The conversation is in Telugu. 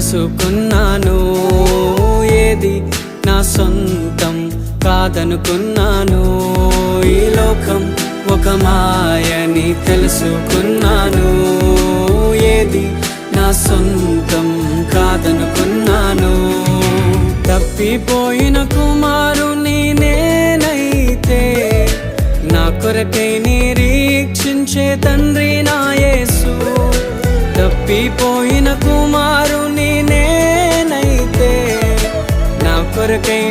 తెలుసుకున్నాను, ఏది నా సొంతం కాదనుకున్నాను. ఈ లోకం ఒక మాయని తెలుసుకున్నాను, ఏది నా సొంతం కాదనుకున్నాను. తప్పిపోయిన కుమారుని నేనైతే, నా కొరకై నిరీక్షించే తండ్రి నా యేసు. తప్పిపోయిన కుమారుని నేనైతే, నా కొరకై